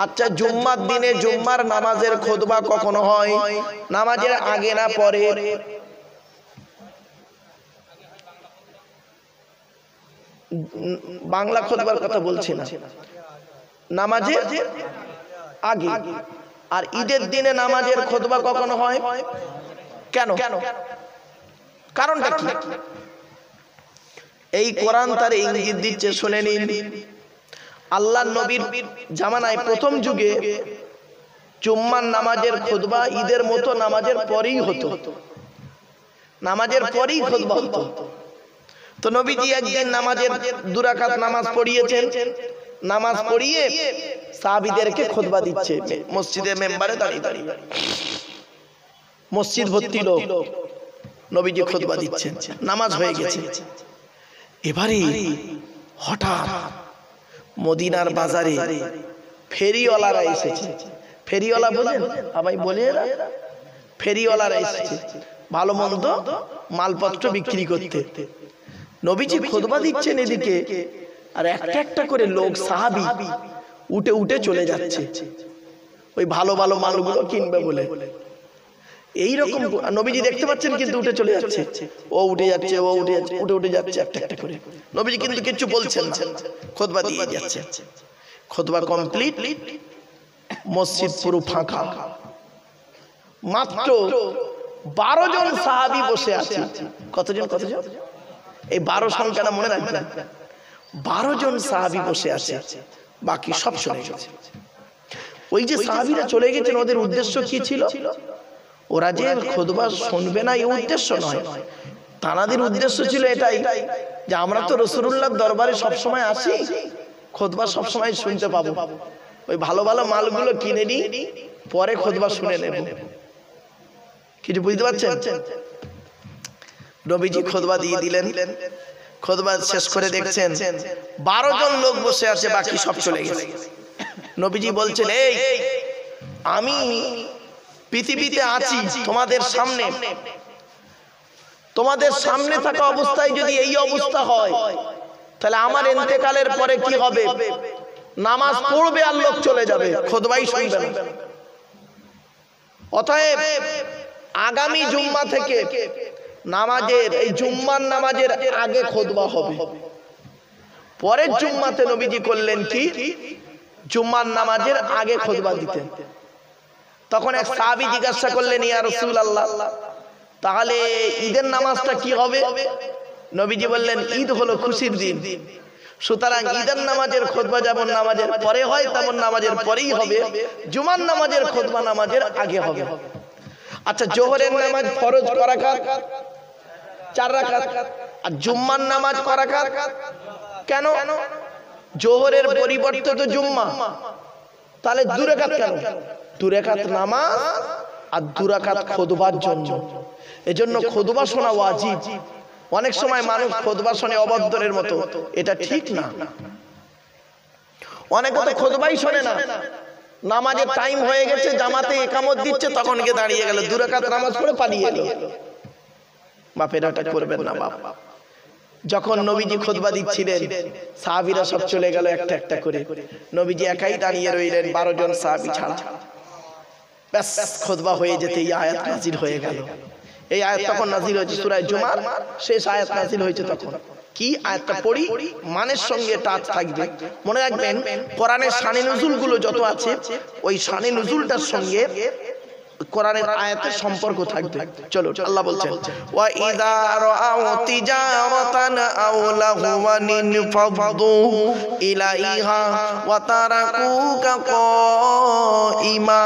আচ্ছা, জুম্মার দিনে জুম্মার নামাজের খুতবা কখন হয়? নামাজের আগে না পরে? বাংলা খুতবার কথা বলছি না, নামাজের আগে। আর ঈদের দিনে নামাজের খুতবা কখন হয়? কেন? কারণটা কি? এই কোরআন তার ইঙ্গিত দিচ্ছে, শুনে নিন। আল্লাহর নবীর জামানায় প্রথম যুগে জুম্মার নামাজের খুতবা ঈদের মতো নামাজের পরেই হতো, নামাজের পরেই খুতবা হতো। তো নবীজি একদিন নামাজের 2 রাকাত নামাজ পড়িয়েছেন, নামাজ পড়িয়ে সাহাবীদেরকে খুতবা দিচ্ছে মসজিদের মেম্বারে দাঁড়িয়ে দাঁড়িয়ে, মসজিদ ভর্তি লোক, নবীজি খুতবা দিচ্ছেন, নামাজ হয়ে গেছে। এবারে হঠাৎ মদিনার বাজারে ফেরিওয়ালারা এসেছে। ফেরিওয়ালা বোঝেন? আমি বলি, ফেরিওয়ালারা এসেছে ভালো মন্দ মালপত্র বিক্রি করতে। নবীজি খুতবা দিচ্ছেন এদিকে, আর একটা একটা করে লোক সাহাবী উঠে উঠে চলে যাচ্ছে ওই ভালো ভালো মালগুলো কিনবে বলে। এইরকম নবীজি দেখতে পাচ্ছেন, কিন্তু উঠে চলে যাচ্ছে, ও উঠে যাচ্ছে, ও উঠে যাচ্ছে, উঠে উঠে যাচ্ছে একটা একটা করে। নবীজি কিন্তু কিছু বলছেন না, খুতবা দিয়ে যাচ্ছে। খুতবা কমপ্লিট, মসজিদ পুরো ফাঁকা, মাত্র 12 জন সাহাবী বসে আছে। কতজন? এই 12 সংখ্যাটা মনে রাখবেন, 12 জন সাহাবী বসে আছে, বাকি সব চলে গেছে। ওই যে সাহাবীরা চলে গেছেন, ওদের উদ্দেশ্য কি ছিল? ওরা যে খুতবা শুনবে না এই উদ্দেশ্য নয়, তাদের উদ্দেশ্য ছিল এটাই যে আমরা তো রাসূলুল্লাহর দরবারে সব সময় আসি, খুতবা সব সময় শুনতে পাবো, ওই ভালো ভালো মালগুলো কিনে নিই, পরে খুতবা শুনে নেব। কিছু বুঝতে পারছেন? নবীজি খুতবা দিয়ে দিলেন। খুতবা শেষ করে দেখছেন 12 জন লোক বসে আছে, বাকি সব চলে গেছে। নবীজি বলছেন, এই আমি পৃথিবীতে আছি তোমাদের সামনে, তোমাদের সামনে থাকা অবস্থায় যদি এই অবস্থা হয়, তাহলে আমার ইন্তেকালের পরে কি হবে? নামাজ পড়বে আর লোক চলে যাবে, খুতবাই শুনবে না। অতএব আগামী জুম্মা থেকে নামাজের, এই জুম্মার নামাজের আগে খুতবা হবে। পরের জুম্মাতে নবীজি করলেন কি? জুম্মার নামাজের আগে খুতবা দিতেন। তখন এক সাহাবী জিজ্ঞাসা করলেন, ইয়া রাসূলুল্লাহ, তাহলে ঈদের নামাজটা কি হবে? নবীজি বললেন, ঈদ হলো খুশির দিন, সুতরাং ঈদের নামাজের খুতবা যেমন নামাজের পরে হয় তেমন নামাজের পরেই হবে, জুমার নামাজের খুতবা নামাজের আগে হবে। আচ্ছা, জোহরের নামাজ ফরজ ক রাকাত? 4 রাকাত। আর জুম্মার নামাজ ক রাকাত? কেন? জোহরের পরিবর্তে তো জুম্মা, তাহলে 2 রাকাত কেন? 2 রাকাত নামাজ আর 2 রাকাত খুতবার জন্য। এজন্য খুতবা শোনা ওয়াজিব। অনেক সময় মানুষ খুতবা শুনে অবদ্ধরের মতো, এটা ঠিক না। অনেকে তো খুতবাই শোনে না, নামাজের টাইম হয়ে গেছে, জামাতে ইকামত দিচ্ছে, তখন গিয়ে দাঁড়িয়ে গেল, 2 রাকাত নামাজ পড়ে পালিয়ে গেল। বাপেরা এটা করবেন না বাপ। যখন নবীজি খুতবা দিচ্ছিলেন, সাহাবীরা সব চলে গেল একটা একটা করে, নবীজি একাই দাঁড়িয়ে রইলেন 12 জন সাহাবী ছাড়া। ব্যাস, খুতবা হয়ে যেতে এই আয়াত নাযিল হয়ে গেল। এই আয়াত তখন নাযিল হয়েছে সূরা জুমার শেষ আয়াত নাযিল হয়েছে। তখন কি আয়াতটা পড়ি, মানের সঙ্গে টাচ থাকবে। মনে রাখবেন, কোরআনের শানে নুজুল গুলো যত আছে, ওই শানে নুজুলটার সঙ্গে কোরআনের আয়াতের সম্পর্ক থাকবে। চলো, আল্লাহ বলছেন, ওয়া ইযা রাআউ তিজারাতান আও লাহওয়ান ফাদু ইলাইহা ওয়া তারাকুকা কাইমা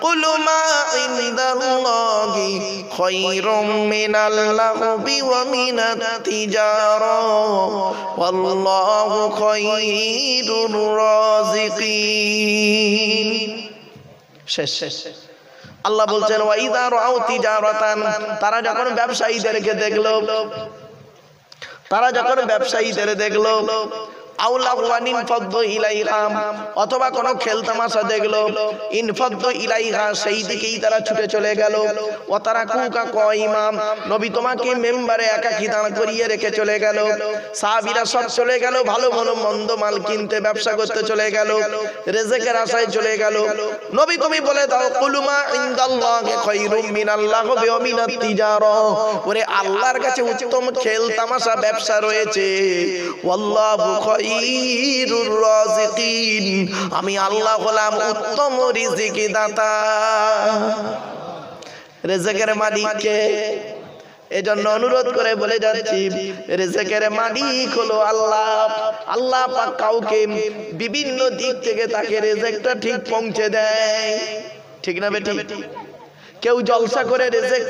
কুল মা ইনদাল্লাহি খায়রুম মিনাল লাহবি ওয়া মিনাত তিজারা ওয়াল্লাহু খায়রুর রাযিকিন। শেষ। আল্লাহ বলছেন, ওয়া ইযা রাআউ তিজারাতান, তারা যখন ব্যবসায়ীদেরকে দেখলো, অথবা কোনো খেলতামাশা দেখলো, ইনফাদ্দু ইলাইহা, সেই দিকেই তারা ছুটে চলে গেল। ও তারা কুকা কইমাম, নবী তোমাকে মেম্বারে একাকী দাঁড় করিয়ে রেখে চলে গেল। সাহাবীরা সব চলে গেল, ভালো মন্দ মাল কিনতে, ব্যবসা করতে চলে গেল, রিজিকের আশায় চলে গেল। নবী তুমি বলে দাও, কুলুমা ইনদাল্লাহি খায়রুম মিনাল লাগবি ওয়া মিনাত তিজারা, ওরে আল্লাহর কাছে উত্তম খেল তামাশা ব্যবসা রয়েছে। ওয়াল্লাহু খায়রুর রাযিকিন, আমি আল্লাহ হলাম উত্তম রিজিক দাতা। রিজিকের মালিক কে? এজন্য অনুরোধ করে বলে যাচ্ছি, রিজিকের মালিক হলো আল্লাহ। আল্লাহ পাক কাউকে বিভিন্ন দিক থেকে তাকে রিজিকটা ঠিক পৌঁছে দেয়, ঠিক না বেটি? কেউ জলসা করে রিজিক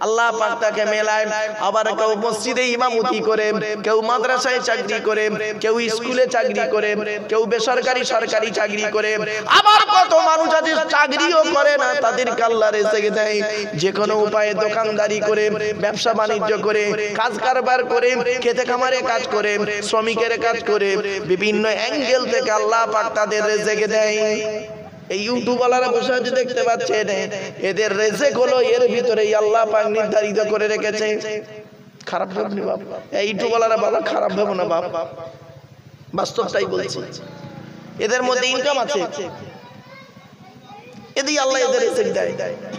আল্লাহ পাক তাকে মেলায়, আবার কেউ মসজিদে ইমামতি করে, কেউ মাদ্রাসায় চাকরি করে, কেউ স্কুলে চাকরি করে, কেউ বেসরকারি সরকারি চাকরি করে, আবার কত মানুষ আছে চাকরিও করে না, তাদেরকে আল্লাহ রিজিক দেয়। যে কোনো উপায়ে দোকানদারি করে, ব্যবসা বাণিজ্য করে, কাজ কারবার করে, খেতে খামারে কাজ করে, শ্রমিকের কাজ করে, বিভিন্ন অ্যাঙ্গেল থেকে আল্লাহ পাক তাদের রিজিক দেয়। এই ইউটিউবওয়ালারা বসে আছে দেখতে পাচ্ছেন, এদের রিজিক হলো এর ভিতরেই আল্লাহ পাক নির্ধারিত করে রেখেছে। খারাপ ভাবনি বাপ, এই ইউটিউবওয়ালারা বাবা খারাপ ভাবো না বাপ, বাস্তবটাই বলছি। এদের মধ্যে ইনকাম আছে, এদিকে আল্লাহ এদের রিজিক দেয়।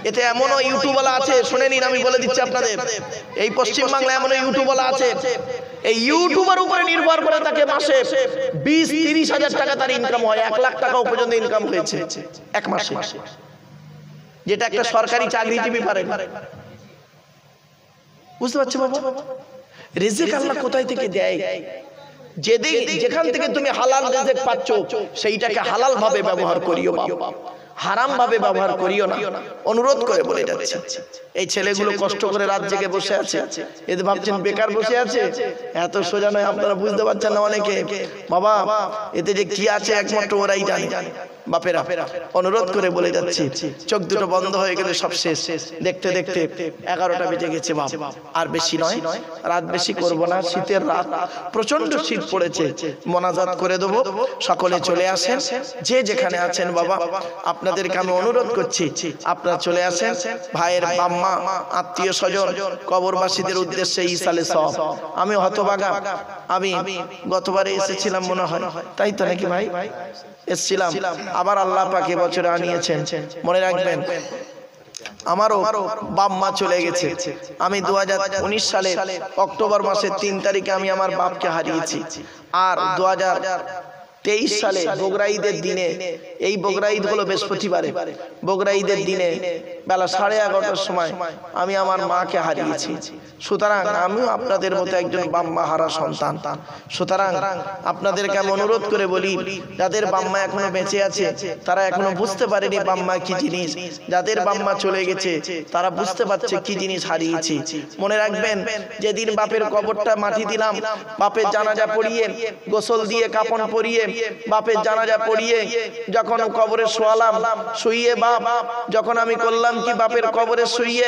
এতে এমনও ইউটিউবওয়ালা আছে, শুনে নিন, আমি বলে দিচ্ছি আপনাদের, এই পশ্চিম বাংলায় এমনও ইউটিউবওয়ালা আছে, এই ইউটিউবের উপরে নির্ভর করে তাকে মাসে 20-30 হাজার টাকা তার ইনকাম হয়, 1 লাখ টাকাও পর্যন্ত ইনকাম হয়েছে এক মাসে, যেটা একটা সরকারি চাকরিজীবী পারে না। বুঝতে পারছো বাবা? রিজিক আল্লাহ কোথায় থেকে দেয়? যেখান থেকে তুমি হালাল রিজিক পাচ্ছ, সেইটাকে হালাল ভাবে ব্যবহার করিও বাবা, হারাম ভাবে ব্যবহার করিও না। অনুরোধ করে বলে যাচ্ছে, এই ছেলেগুলো কষ্ট করে রাত জেগে বসে আছে, এদের ভাবছেন বেকার বসে আছে, এত সোজা নয়। আপনারা বুঝতে পারছেন না অনেকে, বাবা এতে যে কি আছে একমাত্র ওরাই জানে। বাপেরা অনুরোধ করে বলে যাচ্ছি, চোখ দুটো বন্ধ হয়ে গেলে সব শেষ। দেখতে দেখতে 11টা বেজে গেছে বাপ, আর বেশি নয়, রাত বেশি করব না। শীতের রাত, প্রচন্ড শীত পড়েছে, মোনাজাত করে দেবো। সকলে চলে আসেন, যে যেখানে আছেন বাবা, আপনাদেরকে আমি অনুরোধ করছি, আপনারা চলে আসেন। ভাইয়ের বাম্মা, আত্মীয় স্বজন, কবরবাসীদের উদ্দেশ্যে ইসালে সব। আমি হতভাগা, আমি গতবারে এসেছিলাম মনে হয়, তাই তো নাকি ভাই? এসেছিলাম, আবার আল্লাহ পাক এবছরে আনিয়েছেন। মনে রাখবেন, আমারও বাপ-মা চলে গেছে। আমি 2019 সালে অক্টোবর মাসের 3 তারিখে আমি আমার বাপকে হারিয়েছি। আর 2023 সালে বগরা ঈদের দিনে, এই বগরা ঈদ হলো বৃহস্পতিবারে, বগরা ঈদের দিনে বেলা 11:30টার সময় আমি আমার মাকে হারিয়েছি। সুতরাং আমিও আপনাদের মতো একজন বাম্মা হারা সন্তান। সুতরাং আপনাদেরকে আমি অনুরোধ করে বলি, যাদের বাম্মা এখনো বেঁচে আছে তারা এখনো বুঝতে পারেনি বাম্মা কি জিনিস, যাদের বাম্মা চলে গেছে তারা বুঝতে পারছে কি জিনিস হারিয়েছি। মনে রাখবেন, যেদিন বাপের কবরটা মাটি দিলাম, বাপের জানাজা পড়িয়ে, গোসল দিয়ে, কাফন পরিয়ে, বাপের জানাজা পড়িয়ে যখন কবরে শোয়ালাম, শুইয়ে বাপ যখন আমি করলাম কি বাপের কবরে শুইয়ে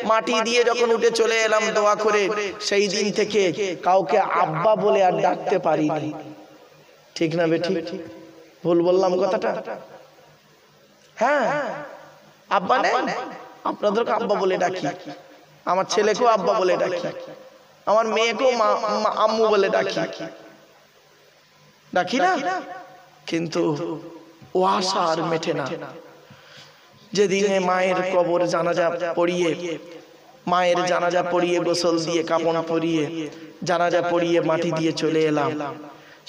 মাটি দিয়ে যখন উঠে চলে এলাম দোয়া করে, সেই দিন থেকে কাউকে আব্বা বলে আর ডাকতে পারিনি। ঠিক না বেটি? ভুল বললাম কথাটা? হ্যাঁ, আব্বা নেই, আপনাদেরকে আব্বা বলে ডাকি, আমার ছেলেকেও আব্বা বলে ডাকি, আমার মেয়েকেও আম্মু বলে ডাকি, ডাকি না? কিন্তু ও আশা আর মেটে না। যেদিনে মায়ের কবর জানাজা পড়িয়ে, মায়ের জানাজা পড়িয়ে, গোসল দিয়ে, কাফন পরিয়ে, জানাজা পড়িয়ে মাটি দিয়ে চলে এলাম,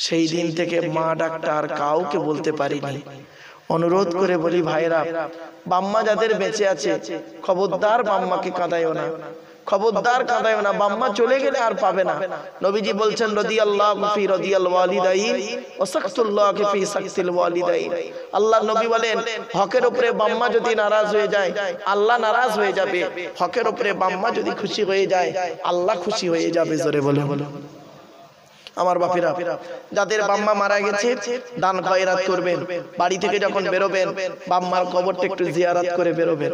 সেই দিন থেকে মা ডাকটা আর কাউকে বলতে পারিনি। অনুরোধ করে বলি ভাইরা, বাম্মা যাদের বেঁচে আছে, খবরদার বাম্মাকে কাঁদাইও না, খবরদার কাঁদাইও না। বাম্মা চলে গেলে আর পাবে না। নবীজি বলছেন, রাদিয়াল্লাহু ফি রাদিয়াল ওয়ালিদাইন ওয়া সাকতুল্লাহি ফি সাকতিল ওয়ালিদাইন। আল্লাহ নবী বলেন, হকের উপরে বাম্মা যদি নারাজ হয়ে যায়, আল্লাহ নারাজ হয়ে যাবে। হকের উপরে বাম্মা যদি খুশি হয়ে যায়, আল্লাহ খুশি হয়ে যাবে। জোরে বলে বলো। আমার বাপেরা, যাদের বাম্মা মারা গেছে, দান খয়রাত করবেন। বাড়ি থেকে যখন বেরোবেন, বাম্মার কবরটা একটু জিয়ারত করে বেরোবেন।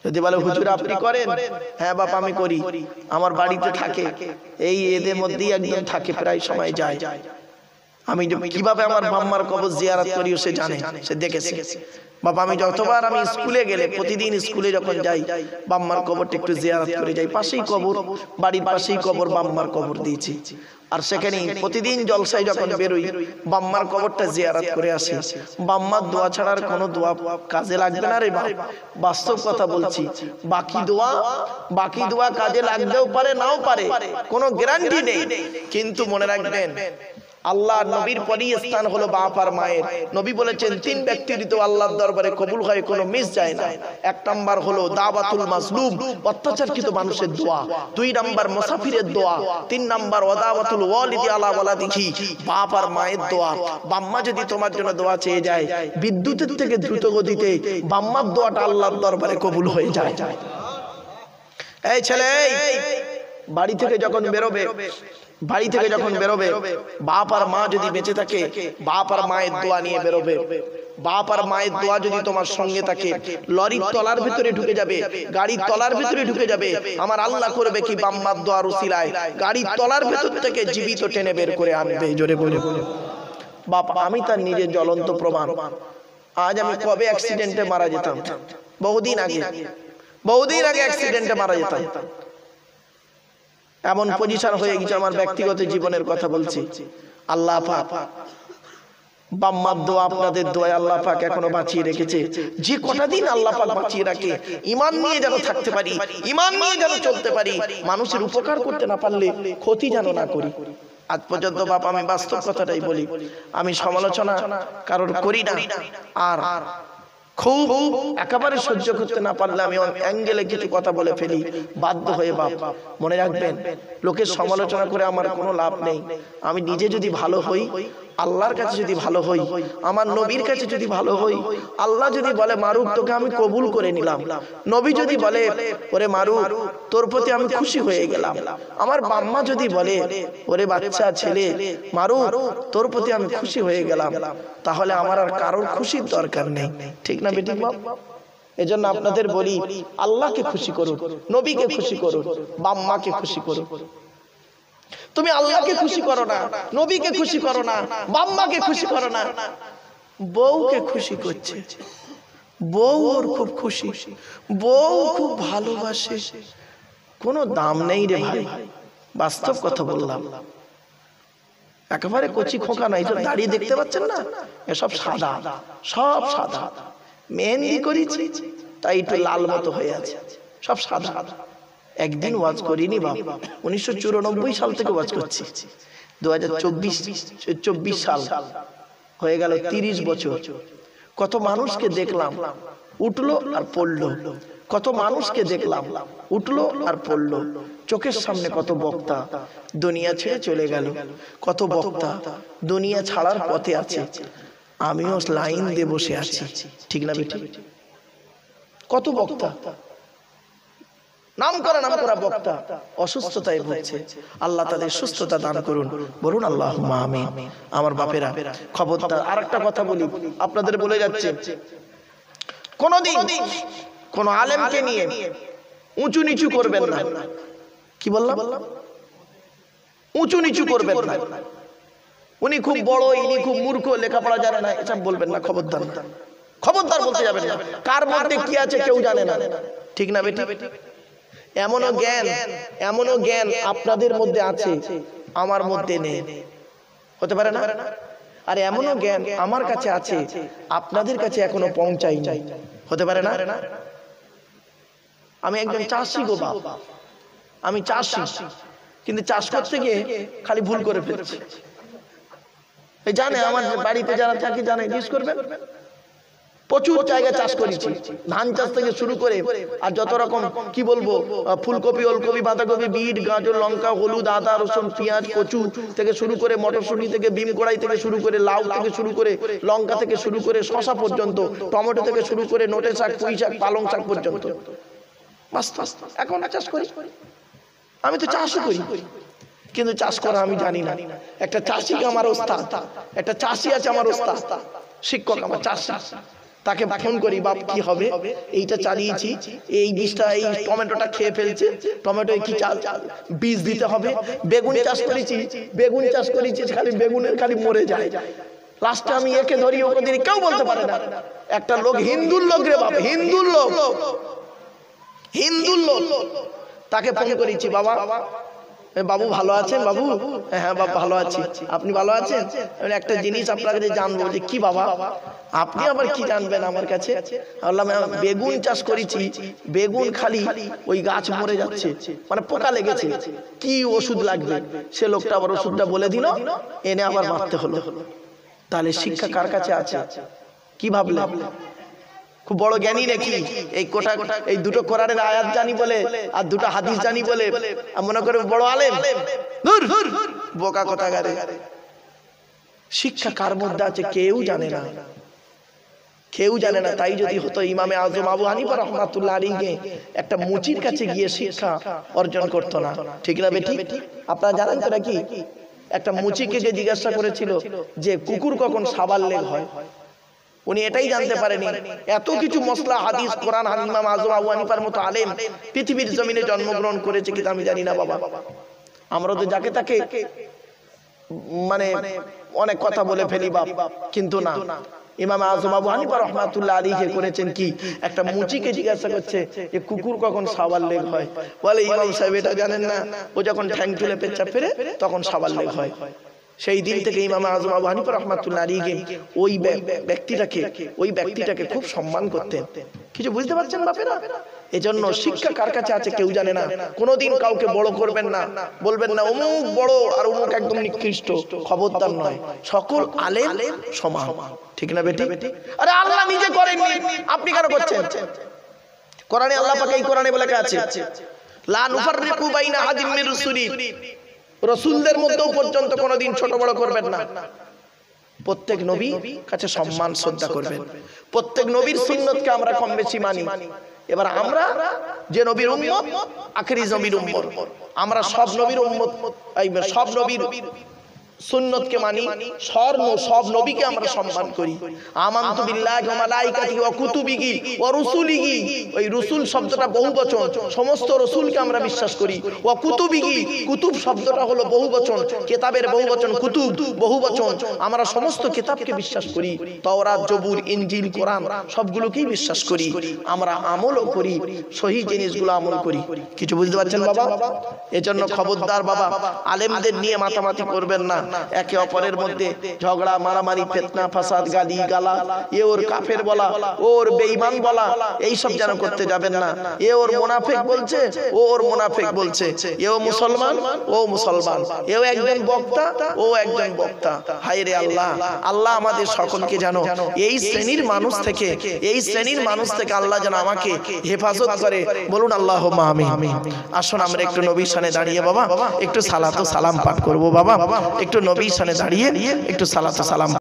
যদি বলে হুজুর আপনি করেন, হ্যাঁ বাপ আমি করি, আমার বাড়িতে থাকে, এই এদের মধ্যেই একদম থাকে, প্রায় সময় যায়। আমি কিভাবে আমার বাম্মার কবর জিয়ারত করি সে জানে, সে দেখেছে। বাবা আমি যতবার আমি স্কুলে গেলে, প্রতিদিন স্কুলে যখন যাই বাম্মার কবরটা একটু জিয়ারত করে যাই। পাশেই কবর, বাড়ির পাশেই কবর, বাম্মার কবর দিয়েছি। আর সেখানে প্রতিদিন জলসায় যখন বেরোই বাম্মার কবরটা জিয়ারত করে আসি। বাম্মার দোয়া ছাড়ার কোনো দোয়া কাজে লাগবে না রে বাপ, বাস্তব কথা বলছি। বাকি দোয়া কাজে লাগতেও পারে, নাও পারে, কোনো গ্যারান্টি নেই। কিন্তু মনে রাখবেন আল্লাহ নবীর পরই স্থান হলো বাপ আর মায়ের। নবী বলেছেন 3 ব্যক্তির তো আল্লাহর দরবারে কবুল হয়, কোনো মিস যায় না। 1 নাম্বার হলো দাওয়াতুল মাজলুম, অত্যাচারকৃত মানুষের দোয়া। 2 নাম্বার মুসাফিরের দোয়া। 3 নাম্বার ওয়াদাওয়াতুল ওয়ালিদি আলা ওয়ালাদিহি, বাপ আর মায়ের দোয়া। বাম্মা যদি তোমার জন্য দোয়া চেয়ে যায়, বিদ্যুতের থেকে দ্রুত গতিতে বাম্মার দোয়াটা আল্লাহর দরবারে কবুল হয়ে যায়। এই ছেলে, বাড়ি থেকে যখন বেরোবে বাপ আর মা যদি বেঁচে থাকে, বাপ আর মায়ের দোয়া নিয়ে বেরোবে। বাপ আর মায়ের দোয়া যদি তোমার সঙ্গে থাকে, লরির তলার ভিতরে ঢুকে যাবে, গাড়ির তলার ভিতরে ঢুকে যাবে। আমার আল্লাহ করবে কি, বাম্মার দোয়ার উসিলায় গাড়ির তলার ভিতর থেকে জীবিত টেনে বের করে আনবে। জোরে বলে বাপ, আমি তার নিজের জ্বলন্ত প্রমাণ। আজ আমি কবে অ্যাক্সিডেন্টে মারা যেতাম, বহুদিন আগে অ্যাক্সিডেন্টে মারা যেতাম। এমন পজিশন হয়ে গেছে আমার ব্যক্তিগত জীবনের কথা বলছি। আল্লাহ পাক বাম্মার দোয়া, আপনাদের দোয়া আল্লাহ পাক এখনো বাঁচিয়ে রেখেছে। যে কটা দিন আল্লাহ পাক বাঁচিয়ে রাখে, ঈমান নিয়ে যেন থাকতে পারি, ঈমান নিয়ে যেন চলতে পারি, মানুষের উপকার করতে না পারলে ক্ষতি যেন না করি। আজ পর্যন্ত বাপ আমি বাস্তব কথাটাই বলি, আমি সমালোচনা কারোর করি না। আর খুব একেবারে সহ্য করতে না পারলে আমি অ্যাঙ্গেলে কিছু কথা বলে ফেলি, বাধ্য হয়ে। বাপ মনে রাখবেন, লোকের সমালোচনা করে আমার কোনো লাভ নেই। আমি নিজে যদি ভালো হই, আল্লাহর কাছে যদি ভালো হই, আমার নবীর কাছে যদি ভালো হই, আল্লাহ যদি বলে মারুক তোকে আমি কবুল করে নিলাম, নবী যদি বলে ওরে মারুক তোর প্রতি আমি খুশি হয়ে গেলাম, আমার বাম্মা যদি বলে ওরে বাচ্চা ছেলে মারুক তোর প্রতি আমি খুশি হয়ে গেলাম, তাহলে আমার আর কারোর খুশির দরকার নেই। ঠিক না বেটি বাপ? এজন্য আপনাদের বলি, আল্লাহকে খুশি করুন, নবীকে খুশি করুন, বাম্মাকে খুশি করুন। তুমি আল্লাহকে খুশি করো না, নবীকে খুশি করো না, বাম্মাকে খুশি করো না, বউকে খুশি করছে, বউ ওর খুব খুশি, বউ খুব ভালোবাসে, কোনো দাম নেই রে ভাই। বাস্তব কথা বললাম, একেবারে কচি খোকা নাই। তো দাঁড়িয়ে দেখতে পাচ্ছেন না, এসব সাদা, সব সাদা। মেহেন্দি করেছি তাই একটু লাল মতো হয়ে আছে, সব সাদা। একদিন ওয়াজ করিনি বাপ, 1994 সাল থেকে ওয়াজ করছি, 2024 সাল হয়ে গেল, 30 বছর। কত মানুষকে দেখলাম উঠলো আর পড়লো, কত মানুষকে দেখলাম উঠলো আর পড়লো। চোখের সামনে কত বক্তা দুনিয়া ছেড়ে চলে গেল, কত বক্তা দুনিয়া ছাড়ার পথে আছে, আমিও লাইন দিয়ে বসে আছি। ঠিক না বেটি? কত বক্তা নাম করা বক্তা অসুস্থতায় ভুগছে, আল্লাহ তাদের সুস্থতা দান করুন, বলুন আল্লাহুম্মা আমিন। আমার বাপেরা খবরদার, আরেকটা কথা বলি, আপনাদের বলে যাচ্ছে, কোনদিন কোন আলেমকে নিয়ে উঁচু নিচু করবেন না। কি বললাম? উঁচু নিচু করবেন না। উনি খুব বড়, ইনি খুব মূর্খ, লেখাপড়া জানে না, এসব বলবেন না। খবরদার, খবরদার বলতে যাবেন না। কার মধ্যে কি আছে কেউ জানে না। ঠিক না বেটি? এমনও জ্ঞান আপনাদের মধ্যে আছে, আমার মধ্যে নেই, হতে পারে না? আর এমনও জ্ঞান আমার কাছে আছে, আপনাদের কাছে এখনো পৌঁছায়নি, হতে পারে না? আমি একজন চাষি গো বাপ, আমি চাষি, কিন্তু চাষ করতে গিয়ে খালি ভুল করে ফেলছি। এই জানে আমার বাড়িতে যারা থাকে জানে, জিজ্ঞেস করবেন, প্রচুর জায়গা চাষ করেছি, ধান চাষ থেকে শুরু করে আর যত রকম কি বলবো, ফুলকপি, ওলকপি, বাঁধাকপি, বিট, গাজর, লঙ্কা, হলুদ, আদা, রসুন, পেঁয়াজ, কচু থেকে শুরু করে, মটরশুঁটি থেকে, বিম কড়াই থেকে শুরু করে, লাউ থেকে শুরু করে, লঙ্কা থেকে শুরু করে, শশা পর্যন্ত, টমেটো থেকে শুরু করে, নোটে শাক, পুঁই শাক, পালং শাক পর্যন্ত এখন চাষ করি। আমি তো চাষও করি, কিন্তু চাষ করা আমি জানি না। একটা চাষি আমার ওস্তাদ, একটা চাষি আছে আমার ওস্তাদ, শিক্ষক আমার চাষি। তাকে ফোন করি, বাপ কি হবে, এইটা চালিয়েছি, এই বীজটা, এই টমেটোটা খেয়ে ফেলছে, টমেটো কি বীজ দিতে হবে, বেগুন চাষ করেছি খালি বেগুনের খালি মরে যায়, লাস্টে আমি একে ধরি ওকে ধরি, কেউ বলতে পারে না। একটা লোক, হিন্দুর লোক রে বাবা, হিন্দুর লোক, তাকে ফোন করেছি, বাবা বাবু ভালো আছেন বাবু? হ্যাঁ বাবা ভালো আছি, আপনি ভালো আছেন? একটা জিনিস আপনার কাছে জানবো। যে কি বাবা? আপনি আবার কি জানবেন আমার কাছে? বললাম বেগুন চাষ করেছি, বেগুন খালি ওই গাছ মরে যাচ্ছে, মানে পোকা লেগেছে, কি ওষুধ লাগবে? সে লোকটা আবার ওষুধটা বলে দিল, এনে আবার মারতে হলো। তাহলে শিক্ষা কার কাছে আছে? কি ভাবলেন? খুব বড় জ্ঞানী নাকি? এই দুটো কোরআনের আয়াত জানি বলে আর দুটো হাদিস জানি বলে মনে করে বড় আলেম? বোকা কথাগারে। শিক্ষা কার মধ্যে আছে কেউ জানে না। তাই যদি হতো ইমামে আজম আবু হানিফা রাহমাতুল্লাহ আলাইহি একটা মুচির কাছে গিয়ে শিক্ষা অর্জন করতো না, ঠিক না বেটি? আপনারা জানেন তো নাকি, একটা মুচিকে যে জিজ্ঞাসা করেছিল যে কুকুর কখন সাবার লেগ হয়, উনি এটাই জানতে পারেনি। এত কিছু মসলা হাদিস কোরআন, ইমাম আজম আবু হানিফার মতো আলেম পৃথিবীর জমিনে জন্মগ্রহণ করেছে, কিন্তু আমি জানি না বাবা। আমরা তো যাকে তাকে মানে অনেক কথা বলে ফেলি বাপ, কিন্তু না, ইমাম আজম আবু হানিফা রাহমাতুল্লাহ আলাইহি করেছেন কি, একটা মুচিকে জিজ্ঞাসা করছে যে কুকুর কখন সাবার লেগ হয়, বলে ইমাম সাহেব এটা জানেন না, ও যখন ঠ্যাং তুলে পেচ্ছাপ ফেরে তখন সাবার লেগ হয়। সেই দিন থেকে ইমাম আজম আবু হানিফা রাহমাতুল্লাহ আলাইহি ওই ব্যক্তিটাকে খুব সম্মান করতেন। কিছু বুঝতে পারছেন বাপেরা? এজন্য শিক্ষা কার কাছে আছে কেউ জানে না। কোনোদিন কাউকে বড় করবেন না, বলবেন না অমুক বড় আর অমুক একদম নিকৃষ্ট, খবরদার নয়। সকল আলেম সমান, ঠিক না বেটি? আরে আল্লাহ নিজে করেননি, আপনি কেন করছেন? কোরআনে আল্লাহ পাক এই কোরআনে বলে আছে, লা নুফাররিকু বাইনা আহাদিম মির রুসুলি, রাসূলদের মধ্যেও পর্যন্ত কোনোদিন ছোট বড় করবেন না। প্রত্যেক নবী কাছে সম্মান শ্রদ্ধা করবেন, প্রত্যেক নবীর সুন্নতকে আমরা কম বেশি মানি। এবার আমরা যে নবীর উম্মত, আখেরি নবীর উম্মত, আমরা সব নবীর উম্মত, সব নবীর সুন্নতকে মানি, সব নবীকে আমরা সম্মান করি। আমানতু বিল্লাহি ওয়া মালাইকাতিহি ওয়া কুতুবিহি ওয়া রুসুলিহি, ওই রসুল শব্দটা বহুবচন, সমস্ত রসুলকে আমরা বিশ্বাস করি। ওয়া কুতুবিহি, কুতুব শব্দটা হলো বহুবচন, কিতাবের বহুবচন, কুতুব বহুবচন। আমরা সমস্ত কিতাবকে বিশ্বাস করি, তাওরাত, জবুর, ইনজিল, কোরআন সবগুলোকেই বিশ্বাস করি। আমরা আমলও করি, সহি জিনিসগুলো আমল করি। কিছু বুঝতে পারছেন বাবা? এজন্য খবরদার বাবা, আলেমদের নিয়ে মাতামাতি করবেন না। একে অপরের মধ্যে ঝগড়া, মারামারি, ফিতনা, ফাসাদ, গালি গালা, এ ওর কাফের বলা, ওর বেঈমান বলা, এই সব যেন করতে যাবেন না। এ ওর মুনাফিক বলছে, ও ওর মুনাফিক বলছে, এও মুসলমান, ও মুসলমান, এও একজন বক্তা, ও একজন বক্তা। হায় রে আল্লাহ, আল্লাহ আমাদের সকলকে যেন এই শ্রেণীর মানুষ থেকে আল্লাহ যেন আমাকে হেফাজত করে। বলুন আল্লাহুম্মা আমিন। আসুন আমরা একটু নবীর সামনে দাঁড়িয়ে বাবা একটু সালাত ও সালাম পাঠ করব। বাবা একটু নবীর সামনে দাঁড়িয়ে একটু সালাত ও সালাম